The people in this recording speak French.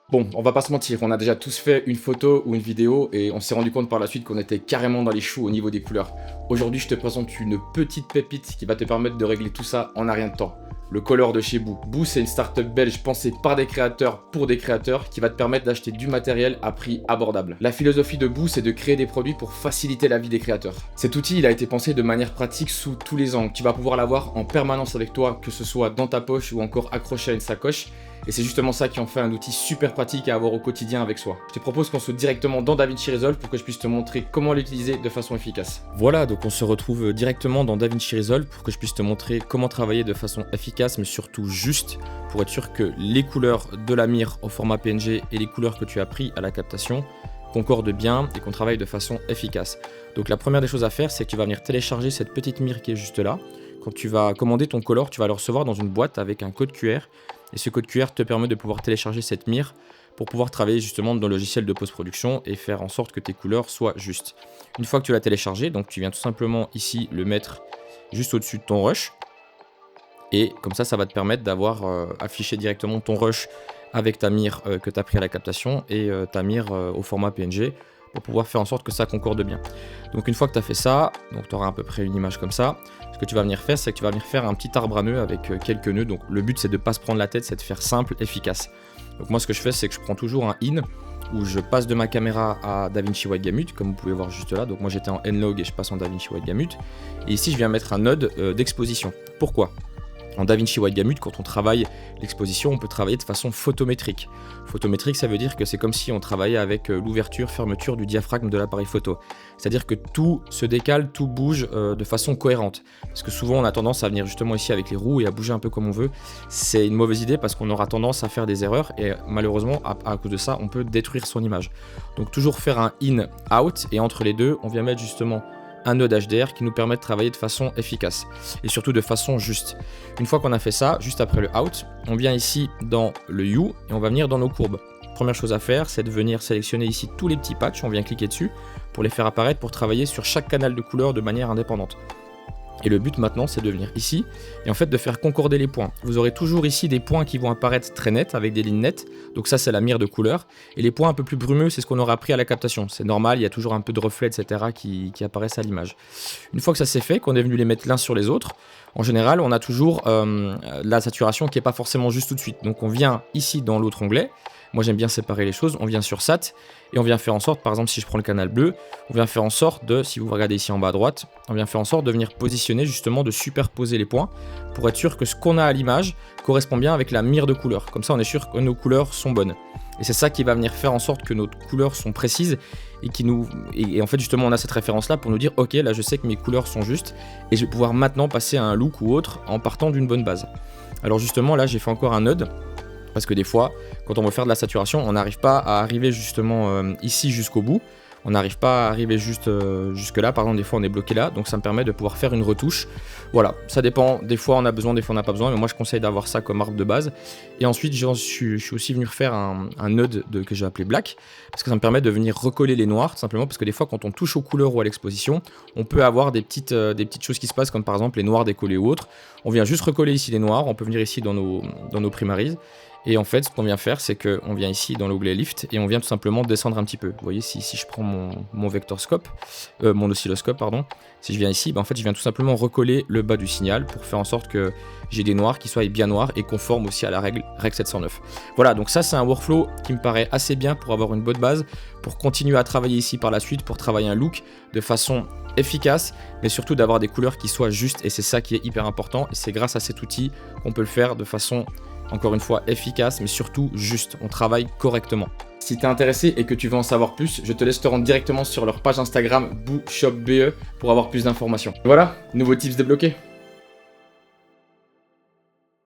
Bon, on va pas se mentir, on a déjà tous fait une photo ou une vidéo et on s'est rendu compte par la suite qu'on était carrément dans les choux au niveau des couleurs. Aujourd'hui, je te présente une petite pépite qui va te permettre de régler tout ça en un rien de temps. Le Color de chez Boo. Boo, c'est une startup belge pensée par des créateurs pour des créateurs qui va te permettre d'acheter du matériel à prix abordable. La philosophie de Boo, c'est de créer des produits pour faciliter la vie des créateurs. Cet outil, il a été pensé de manière pratique sous tous les angles. Tu vas pouvoir l'avoir en permanence avec toi, que ce soit dans ta poche ou encore accroché à une sacoche. Et c'est justement ça qui en fait un outil super pratique à avoir au quotidien avec soi. Je te propose qu'on saute directement dans DaVinci Resolve pour que je puisse te montrer comment l'utiliser de façon efficace. Voilà, donc on se retrouve directement dans DaVinci Resolve pour que je puisse te montrer comment travailler de façon efficace, mais surtout juste, pour être sûr que les couleurs de la mire au format PNG et les couleurs que tu as pris à la captation concordent bien et qu'on travaille de façon efficace. Donc la première des choses à faire, c'est que tu vas venir télécharger cette petite mire qui est juste là. Quand tu vas commander ton color, tu vas le recevoir dans une boîte avec un code QR. Et ce code QR te permet de pouvoir télécharger cette mire pour pouvoir travailler justement dans le logiciel de post-production et faire en sorte que tes couleurs soient justes. Une fois que tu l'as téléchargé, donc tu viens tout simplement ici le mettre juste au-dessus de ton rush. Et comme ça va te permettre d'avoir affiché directement ton rush avec ta mire que tu as pris à la captation et ta mire au format PNG pour pouvoir faire en sorte que ça concorde bien. Donc une fois que tu as fait ça, tu auras à peu près une image comme ça. Ce que tu vas venir faire, c'est que tu vas venir faire un petit arbre à nœuds avec quelques nœuds. Donc le but, c'est de ne pas se prendre la tête, c'est de faire simple, efficace. Donc moi, ce que je fais, c'est que je prends toujours un in où je passe de ma caméra à DaVinci Wide Gamut, comme vous pouvez voir juste là. Donc moi, j'étais en N-Log et je passe en DaVinci Wide Gamut. Et ici, je viens mettre un node d'exposition. Pourquoi ? En DaVinci Wide Gamut, quand on travaille l'exposition, on peut travailler de façon photométrique. Photométrique, ça veut dire que c'est comme si on travaillait avec l'ouverture, fermeture du diaphragme de l'appareil photo. C'est-à-dire que tout se décale, tout bouge de façon cohérente. Parce que souvent, on a tendance à venir justement ici avec les roues et à bouger un peu comme on veut. C'est une mauvaise idée parce qu'on aura tendance à faire des erreurs et malheureusement, à cause de ça, on peut détruire son image. Donc toujours faire un in-out et entre les deux, on vient mettre justement un node HDR qui nous permet de travailler de façon efficace et surtout de façon juste. Une fois qu'on a fait ça, juste après le out, on vient ici dans le U et on va venir dans nos courbes. Première chose à faire, c'est de venir sélectionner ici tous les petits patchs, on vient cliquer dessus pour les faire apparaître pour travailler sur chaque canal de couleur de manière indépendante. Et le but maintenant, c'est de venir ici et en fait de faire concorder les points. Vous aurez toujours ici des points qui vont apparaître très nets avec des lignes nettes. Donc ça, c'est la mire de couleur. Et les points un peu plus brumeux, c'est ce qu'on aura appris à la captation. C'est normal, il y a toujours un peu de reflets, etc. qui apparaissent à l'image. Une fois que ça s'est fait, qu'on est venu les mettre l'un sur les autres, en général, on a toujours la saturation qui n'est pas forcément juste tout de suite. Donc on vient ici dans l'autre onglet. Moi, j'aime bien séparer les choses. On vient sur SAT et on vient faire en sorte, par exemple, si je prends le canal bleu, on vient faire en sorte de, si vous regardez ici en bas à droite, on vient faire en sorte de venir positionner justement, de superposer les points pour être sûr que ce qu'on a à l'image correspond bien avec la mire de couleur. Comme ça, on est sûr que nos couleurs sont bonnes. Et c'est ça qui va venir faire en sorte que nos couleurs sont précises et en fait, justement, on a cette référence-là pour nous dire, ok, là, je sais que mes couleurs sont justes et je vais pouvoir maintenant passer à un look ou autre en partant d'une bonne base. Alors justement, là, j'ai fait encore un node. Parce que des fois, quand on veut faire de la saturation, on n'arrive pas à arriver justement ici jusqu'au bout. On n'arrive pas à arriver jusque là. Par exemple, des fois, on est bloqué là. Donc, ça me permet de pouvoir faire une retouche. Voilà, ça dépend. Des fois, on a besoin, des fois, on n'a pas besoin. Mais moi, je conseille d'avoir ça comme arbre de base. Et ensuite, je suis aussi venu refaire un node que j'ai appelé Black. Parce que ça me permet de venir recoller les noirs. Tout simplement parce que des fois, quand on touche aux couleurs ou à l'exposition, on peut avoir des petites choses qui se passent. Comme par exemple, les noirs décollés ou autres. On vient juste recoller ici les noirs. On peut venir ici dans nos primaries. Et en fait, ce qu'on vient faire, c'est qu'on vient ici dans l'onglet Lift et on vient tout simplement descendre un petit peu. Vous voyez, si je prends mon vectorscope, mon oscilloscope, pardon, si je viens ici, en fait, je viens tout simplement recoller le bas du signal pour faire en sorte que j'ai des noirs qui soient bien noirs et conformes aussi à la règle 709. Voilà, donc ça, c'est un workflow qui me paraît assez bien pour avoir une bonne base, pour continuer à travailler ici par la suite, pour travailler un look de façon efficace, mais surtout d'avoir des couleurs qui soient justes et c'est ça qui est hyper important. Et c'est grâce à cet outil qu'on peut le faire de façon encore une fois efficace, mais surtout juste, on travaille correctement. Si t'es intéressé et que tu veux en savoir plus, je te laisse te rendre directement sur leur page Instagram BooShopBE pour avoir plus d'informations. Voilà, nouveaux tips débloqués.